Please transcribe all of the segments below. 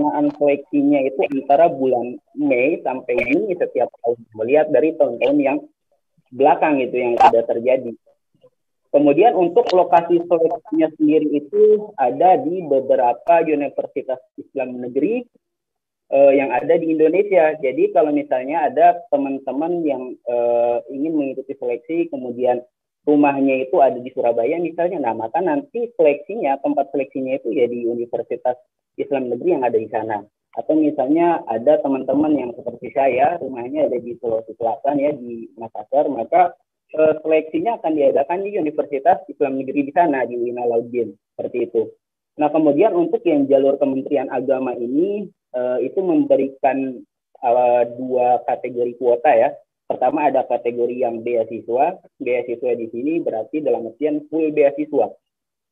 pelaksanaan seleksinya itu antara bulan Mei sampai Juni setiap tahun, melihat dari tahun-tahun yang belakang itu yang sudah terjadi. Kemudian untuk lokasi seleksinya sendiri itu ada di beberapa universitas Islam negeri yang ada di Indonesia. Jadi kalau misalnya ada teman-teman yang ingin mengikuti seleksi, kemudian rumahnya itu ada di Surabaya misalnya, nah maka nanti seleksinya, tempat seleksinya itu ya di Universitas Islam Negeri yang ada di sana. Atau misalnya ada teman-teman yang seperti saya, rumahnya ada di Sulawesi Selatan ya, di Makassar, maka seleksinya akan diadakan di Universitas Islam Negeri di sana, di Wina Laudin, seperti itu. Nah kemudian untuk yang jalur Kementerian Agama ini, itu memberikan dua kategori kuota ya. Pertama ada kategori yang beasiswa. Beasiswa di sini berarti dalam artian full beasiswa.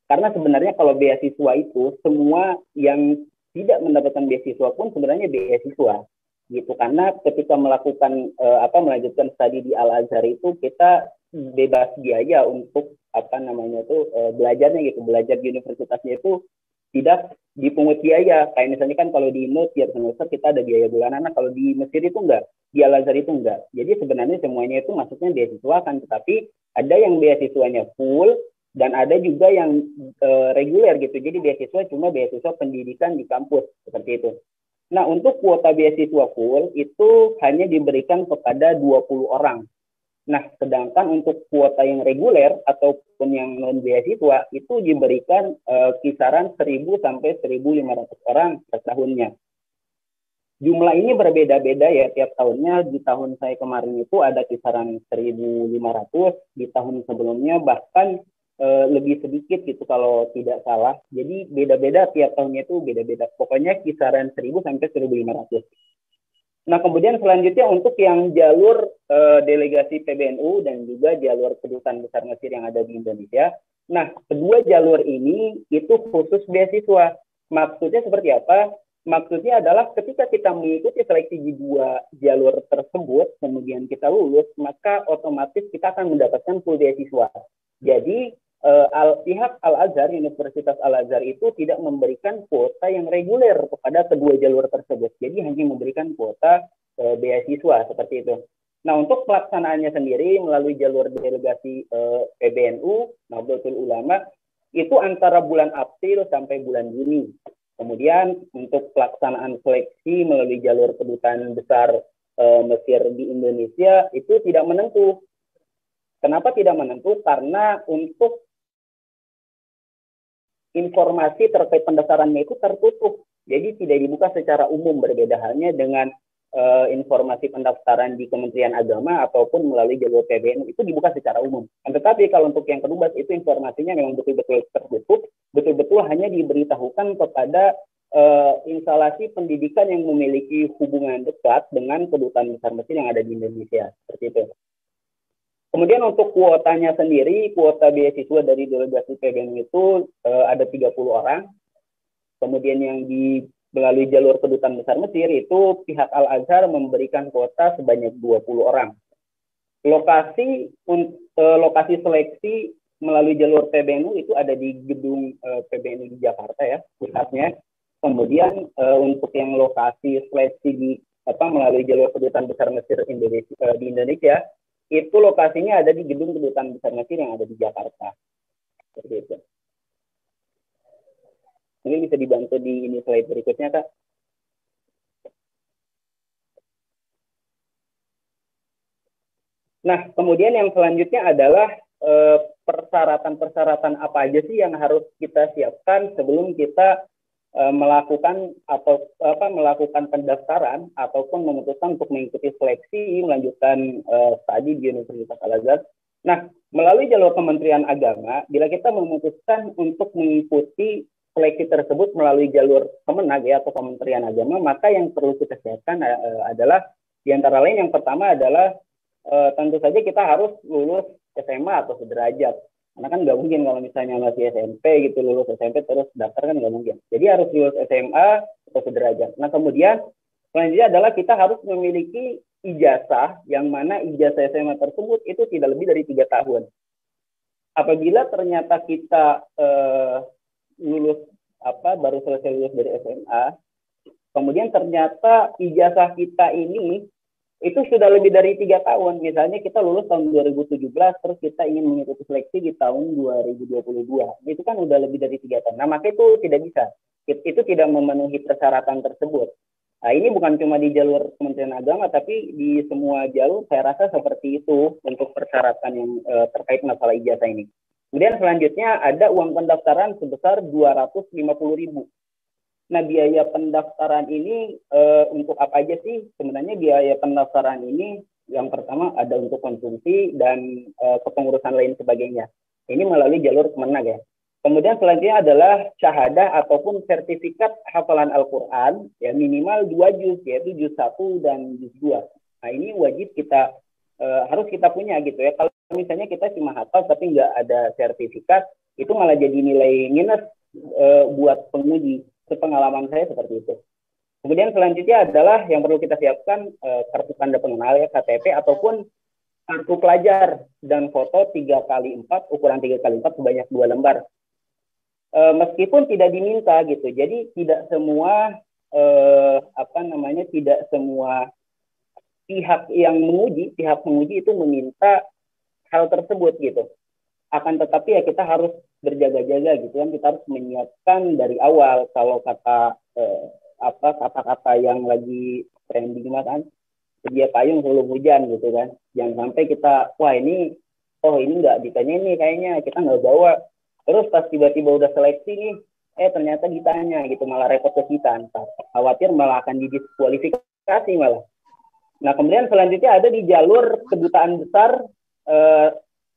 Karena sebenarnya kalau beasiswa itu semua yang tidak mendapatkan beasiswa pun sebenarnya beasiswa gitu. Karena ketika melakukan melanjutkan studi di Al Azhar itu kita bebas biaya untuk belajarnya gitu. Belajar di universitasnya itu tidak dipungut biaya. Kayak misalnya kan kalau di Indo tiap semester kita ada biaya bulanan, nah kalau di Mesir itu enggak, di Al Azhar itu enggak. Jadi sebenarnya semuanya itu maksudnya beasiswa kan, tetapi ada yang beasiswanya full dan ada juga yang reguler gitu. Jadi beasiswa cuma beasiswa pendidikan di kampus seperti itu. Nah, untuk kuota beasiswa full itu hanya diberikan kepada 20 orang. Nah, sedangkan untuk kuota yang reguler ataupun yang non beasiswa itu diberikan kisaran 1.000 sampai 1.500 orang per tahunnya. Jumlah ini berbeda-beda ya tiap tahunnya. Di tahun saya kemarin itu ada kisaran 1.500, di tahun sebelumnya bahkan lebih sedikit gitu kalau tidak salah. Jadi beda-beda tiap tahunnya itu beda-beda. Pokoknya kisaran 1.000 sampai 1.500. Nah, kemudian selanjutnya untuk yang jalur delegasi PBNU dan juga jalur Kedutaan Besar Mesir yang ada di Indonesia. Nah, kedua jalur ini itu khusus beasiswa. Maksudnya seperti apa? Maksudnya adalah ketika kita mengikuti seleksi di dua jalur tersebut, kemudian kita lulus, maka otomatis kita akan mendapatkan full beasiswa. Jadi, pihak Al-Azhar, Universitas Al-Azhar itu tidak memberikan kuota yang reguler kepada kedua jalur tersebut. Jadi hanya memberikan kuota beasiswa seperti itu. Nah, untuk pelaksanaannya sendiri melalui jalur delegasi PBNU, Nahdlatul Ulama, itu antara bulan April sampai bulan Juni. Kemudian untuk pelaksanaan seleksi melalui jalur Kedutaan Besar Mesir di Indonesia itu tidak menentu. Kenapa tidak menentu? Karena untuk informasi terkait pendaftarannya itu tertutup. Jadi tidak dibuka secara umum, berbeda halnya dengan informasi pendaftaran di Kementerian Agama ataupun melalui jalur PBNU itu dibuka secara umum. Tetapi kalau untuk yang kedubes itu informasinya memang betul-betul tertutup, betul-betul hanya diberitahukan kepada instalasi pendidikan yang memiliki hubungan dekat dengan Kedutaan Besar Mesir yang ada di Indonesia. Seperti itu. Kemudian untuk kuotanya sendiri, kuota beasiswa dari delegasi PBNU itu ada 30 orang. Kemudian yang melalui jalur Kedutaan Besar Mesir itu pihak Al-Azhar memberikan kuota sebanyak 20 orang. Lokasi seleksi melalui jalur PBNU itu ada di gedung PBNU di Jakarta ya, pusatnya. Kemudian untuk yang lokasi seleksi melalui jalur Kedutaan Besar Mesir di Indonesia itu lokasinya ada di gedung Kedutaan Besar Mesir yang ada di Jakarta. Seperti itu. Ini bisa dibantu di slide berikutnya, Kak. Nah, kemudian yang selanjutnya adalah persyaratan-persyaratan apa aja sih yang harus kita siapkan sebelum kita melakukan pendaftaran ataupun memutuskan untuk mengikuti seleksi melanjutkan studi di Universitas Al-Azhar. Nah, melalui jalur Kementerian Agama, bila kita memutuskan untuk mengikuti seleksi tersebut melalui jalur Kemenag ya, atau Kementerian Agama, maka yang perlu kita siapkan adalah di antara lain yang pertama adalah tentu saja kita harus lulus SMA atau sederajat. Karena kan nggak mungkin kalau misalnya masih SMP gitu, lulus SMP terus daftar kan nggak mungkin. Jadi harus lulus SMA atau sederajat. Nah kemudian selanjutnya adalah kita harus memiliki ijazah, yang mana ijazah SMA tersebut itu tidak lebih dari 3 tahun. Apabila ternyata kita baru selesai lulus dari SMA, Kemudian ternyata ijazah kita ini itu sudah lebih dari 3 tahun. Misalnya kita lulus tahun 2017, terus kita ingin mengikuti seleksi di tahun 2022. Itu kan udah lebih dari 3 tahun. Nah, maka itu tidak bisa. Itu tidak memenuhi persyaratan tersebut. Nah, ini bukan cuma di jalur Kementerian Agama, tapi di semua jalur saya rasa seperti itu untuk persyaratan yang terkait masalah ijazah ini. Kemudian selanjutnya ada uang pendaftaran sebesar 250.000. Nah, biaya pendaftaran ini untuk apa aja sih? Sebenarnya biaya pendaftaran ini yang pertama ada untuk konsumsi dan kepengurusan lain sebagainya. Ini melalui jalur Kemenag ya. Kemudian selanjutnya adalah syahadah ataupun sertifikat hafalan Al-Quran ya minimal 2 juz, yaitu juz 1 dan juz 2. Nah, ini wajib kita harus kita punya gitu ya. Kalau misalnya kita cuma hafal tapi nggak ada sertifikat, itu malah jadi nilai minus buat penguji. Pengalaman saya seperti itu. Kemudian selanjutnya adalah yang perlu kita siapkan kartu tanda pengenal ya KTP ataupun kartu pelajar dan foto 3x4 ukuran 3x4 sebanyak 2 lembar. Meskipun tidak diminta gitu. Jadi tidak semua tidak semua pihak penguji itu meminta hal tersebut gitu. Akan tetapi ya kita harus berjaga-jaga gitu kan, kita harus menyiapkan dari awal. Kalau kata-kata yang lagi trending kan, sedia payung sebelum hujan gitu kan, jangan sampai kita ini nggak ditanya ini kayaknya kita nggak bawa, terus pas tiba-tiba udah seleksi nih ternyata ditanya gitu, malah repot ke kita, khawatir malah akan didiskualifikasi malah. Nah, kemudian selanjutnya ada di jalur kedutaan besar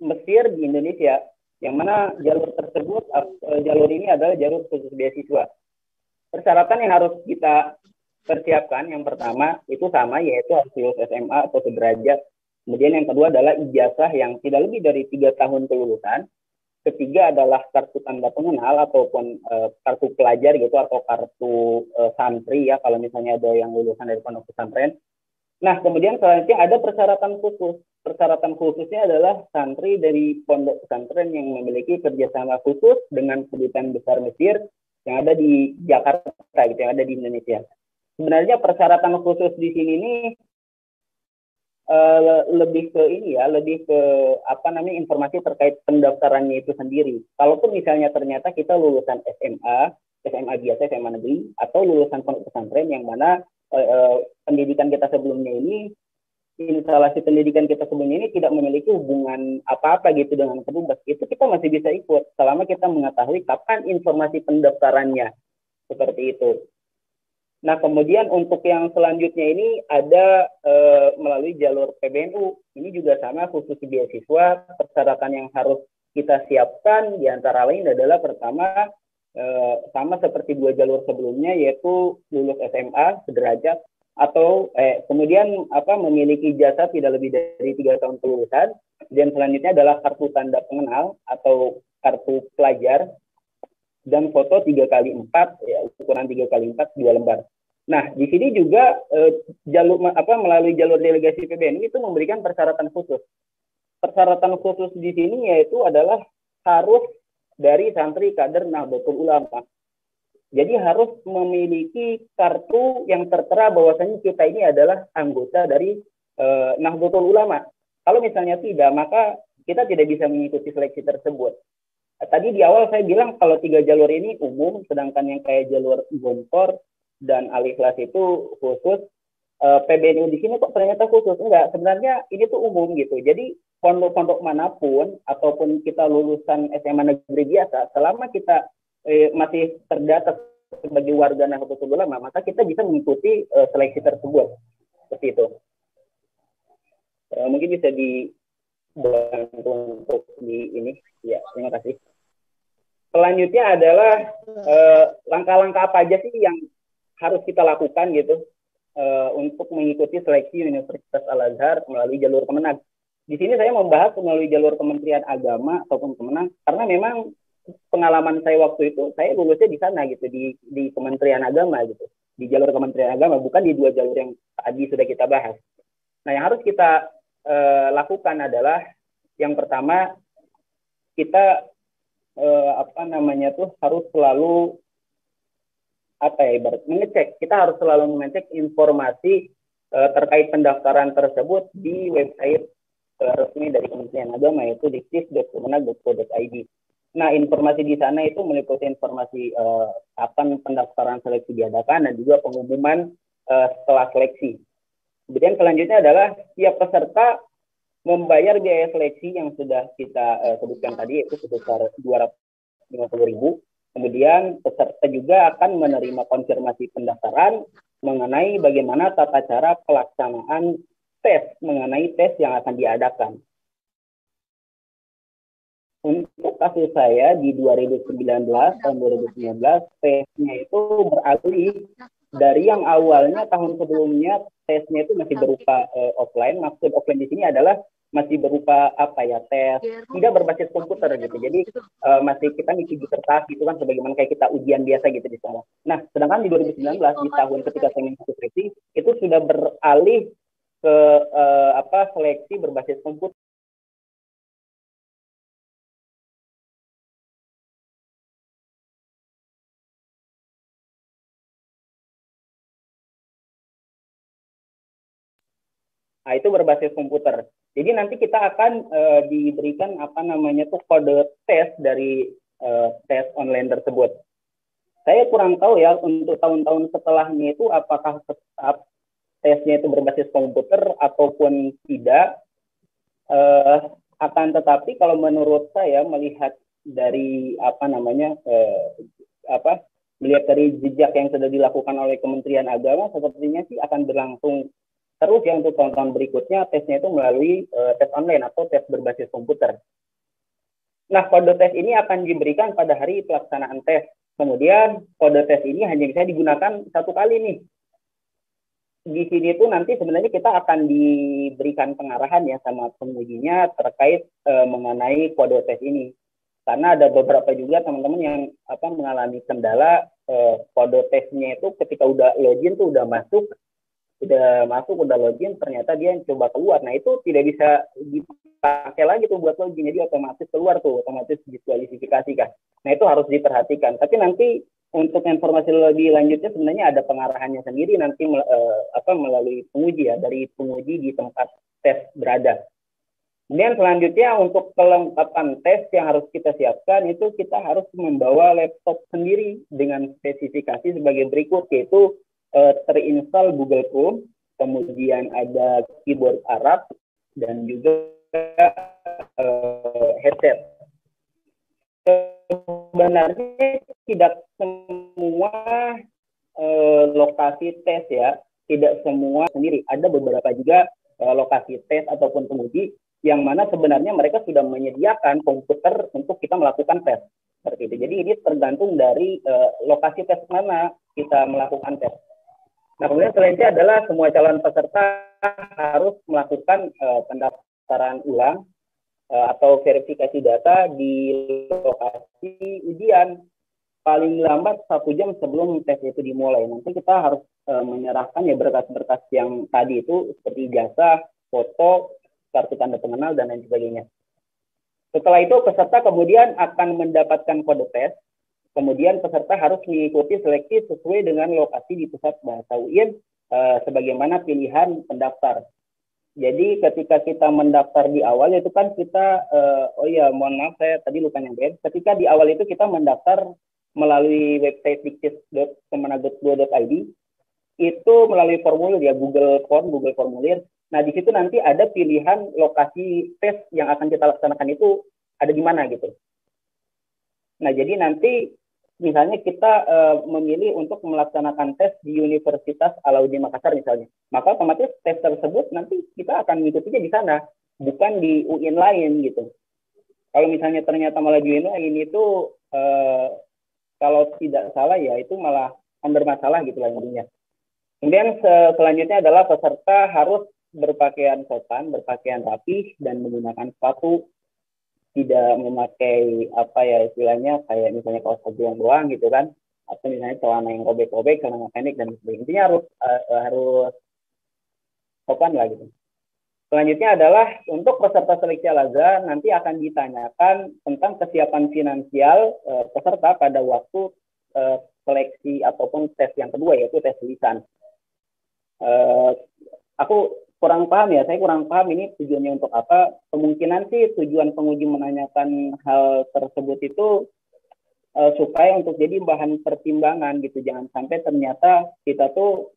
Mesir di Indonesia, yang mana jalur ini adalah jalur khusus beasiswa. Persyaratan yang harus kita persiapkan yang pertama itu sama, yaitu harus lulus SMA atau sederajat. Kemudian yang kedua adalah ijazah yang tidak lebih dari 3 tahun kelulusan. Ketiga adalah kartu tanda pengenal ataupun kartu pelajar gitu, atau kartu santri ya kalau misalnya ada yang lulusan dari pondok pesantren. Nah, kemudian selanjutnya ada persyaratan khusus. Persyaratan khususnya adalah santri dari pondok pesantren yang memiliki kerjasama khusus dengan Kedutaan Besar Mesir yang ada di Jakarta, gitu, yang ada di Indonesia. Sebenarnya persyaratan khusus di sini ini lebih ke informasi terkait pendaftarannya itu sendiri. Kalaupun misalnya ternyata kita lulusan SMA biasa, SMA negeri, atau lulusan pondok pesantren yang mana pendidikan kita sebelumnya ini, instalasi pendidikan kita sebelumnya ini tidak memiliki hubungan apa-apa gitu dengan Kedubes, itu kita masih bisa ikut selama kita mengetahui kapan informasi pendaftarannya, seperti itu. Nah, kemudian untuk yang selanjutnya ini ada melalui jalur PBNU. Ini juga sama, khusus beasiswa. Persyaratan yang harus kita siapkan diantara lain adalah pertama, sama seperti 2 jalur sebelumnya, yaitu lulus SMA sederajat atau kemudian memiliki ijazah tidak lebih dari 3 tahun kelulusan. Dan selanjutnya adalah kartu tanda pengenal atau kartu pelajar dan foto 3x4 ya, ukuran 3x4 2 lembar. Nah, di sini juga melalui jalur delegasi PBNU itu memberikan persyaratan khusus. Persyaratan khusus di sini yaitu adalah harus dari santri kader Nahdlatul Ulama. Jadi harus memiliki kartu yang tertera bahwasanya kita ini adalah anggota dari Nahdlatul Ulama. Kalau misalnya tidak, maka kita tidak bisa mengikuti seleksi tersebut. Tadi di awal saya bilang kalau 3 jalur ini umum, sedangkan yang kayak jalur Gontor dan Al-Ikhlas itu khusus. PBNU di sini kok ternyata khusus? Enggak, sebenarnya ini tuh umum gitu. Jadi pondok-pondok manapun ataupun kita lulusan SMA negeri biasa, selama kita masih terdata sebagai warga Nahdlatul Ulama, maka kita bisa mengikuti seleksi tersebut. Seperti itu. Mungkin bisa dibantu untuk di ini. Ya, terima kasih. Selanjutnya adalah langkah-langkah apa aja sih yang harus kita lakukan gitu untuk mengikuti seleksi Universitas Al-Azhar melalui jalur Kemenag. Di sini saya membahas melalui jalur Kementerian Agama ataupun Kemenag, karena memang pengalaman saya waktu itu, saya lulusnya di sana gitu, di Kementerian Agama gitu, di jalur Kementerian Agama, bukan di 2 jalur yang tadi sudah kita bahas. Nah, yang harus kita lakukan adalah yang pertama, kita harus selalu mengecek. Kita harus selalu mengecek informasi terkait pendaftaran tersebut di website resmi dari Kementerian Agama, yaitu diktis.kemenag.go.id. Nah, informasi di sana itu meliputi informasi kapan pendaftaran seleksi diadakan dan juga pengumuman setelah seleksi. Kemudian selanjutnya adalah setiap peserta membayar biaya seleksi yang sudah kita sebutkan tadi, yaitu sebesar 250.000. Kemudian peserta juga akan menerima konfirmasi pendaftaran mengenai bagaimana tata cara pelaksanaan mengenai tes yang akan diadakan. Untuk kasus saya di 2019, tahun 2019, tesnya itu beralih dari yang awalnya tahun sebelumnya tesnya itu masih berupa offline. Maksud offline di sini adalah masih berupa tes tidak berbasis komputer gitu. Jadi masih kita ngisi di kertas gitu kan, sebagaimana kayak kita ujian biasa gitu di sekolah. Nah, sedangkan di 2019 di tahun ketika saya mengikuti seleksi itu sudah beralih ke seleksi berbasis komputer. Nah, itu berbasis komputer. Jadi nanti kita akan diberikan kode tes dari tes online tersebut. Saya kurang tahu ya untuk tahun-tahun setelahnya itu apakah tetap tesnya itu berbasis komputer ataupun tidak. Akan tetapi kalau menurut saya melihat dari melihat dari jejak yang sudah dilakukan oleh Kementerian Agama, sepertinya sih akan berlangsung terus ya untuk tahun-tahun berikutnya tesnya itu melalui tes online atau tes berbasis komputer. Nah, kode tes ini akan diberikan pada hari pelaksanaan tes. Kemudian kode tes ini hanya bisa digunakan satu kali nih. Di sini tuh nanti sebenarnya kita akan diberikan pengarahan ya sama pengujinya terkait mengenai kode tes ini. Karena ada beberapa juga teman-teman yang mengalami kendala kode tesnya itu ketika udah login tuh udah login, ternyata dia coba keluar. Nah, itu tidak bisa dipakai lagi tuh buat login, jadi otomatis keluar tuh, otomatis diskualifikasi kan. Nah, itu harus diperhatikan. Tapi nanti untuk informasi lebih lanjutnya sebenarnya ada pengarahannya sendiri nanti melalui penguji ya, dari penguji di tempat tes berada. Kemudian selanjutnya untuk kelengkapan tes yang harus kita siapkan itu kita harus membawa laptop sendiri dengan spesifikasi sebagai berikut, yaitu terinstall Google Chrome, kemudian ada keyboard Arab, dan juga headset. Sebenarnya tidak semua lokasi tes ya, tidak semua sendiri. Ada beberapa juga lokasi tes ataupun penguji yang mana sebenarnya mereka sudah menyediakan komputer untuk kita melakukan tes. Seperti itu. Jadi ini tergantung dari lokasi tes mana kita melakukan tes. Nah, kemudian selanjutnya adalah semua calon peserta harus melakukan pendaftaran ulang atau verifikasi data di lokasi ujian paling lambat 1 jam sebelum tes itu dimulai. Nanti kita harus menyerahkan ya berkas-berkas yang tadi itu seperti ijazah, foto, kartu tanda pengenal, dan lain sebagainya. Setelah itu peserta kemudian akan mendapatkan kode tes. Kemudian peserta harus mengikuti seleksi sesuai dengan lokasi di pusat bahasa UIN sebagaimana pilihan pendaftar. Jadi ketika kita mendaftar di awal itu kan kita, mohon maaf saya tadi lupa nyampein. Ketika di awal itu kita mendaftar melalui website diktis.kemenag.go.id, itu melalui formulir ya, Google Formulir. Nah, di situ nanti ada pilihan lokasi tes yang akan kita laksanakan itu ada di mana gitu. Nah, jadi nanti misalnya kita memilih untuk melaksanakan tes di Universitas Alauddin Makassar misalnya, maka otomatis tes tersebut nanti kita akan mengikutinya di sana, bukan di UIN lain gitu. Kalau misalnya ternyata malah di UIN lain itu kalau tidak salah ya itu malah bermasalah gitu lah intinya. Kemudian selanjutnya adalah peserta harus berpakaian sopan, berpakaian rapih, dan menggunakan sepatu, tidak memakai istilahnya kayak misalnya kaos kaki doang gitu kan, atau misalnya celana yang robek-robek, celana pendek dan sebagainya. Intinya harus sopan lah gitu. Selanjutnya adalah untuk peserta seleksi Al-Azhar nanti akan ditanyakan tentang kesiapan finansial peserta pada waktu seleksi ataupun tes yang kedua, yaitu tes lisan. Aku kurang paham ya, saya kurang paham ini tujuannya untuk apa. Kemungkinan sih tujuan penguji menanyakan hal tersebut itu supaya untuk jadi bahan pertimbangan gitu. Jangan sampai ternyata kita tuh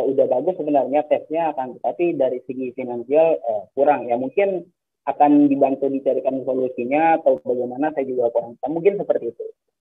udah bagus sebenarnya tesnya, akan tetapi dari segi finansial kurang. Ya mungkin akan dibantu dicarikan solusinya atau bagaimana, saya juga kurang paham. Mungkin seperti itu.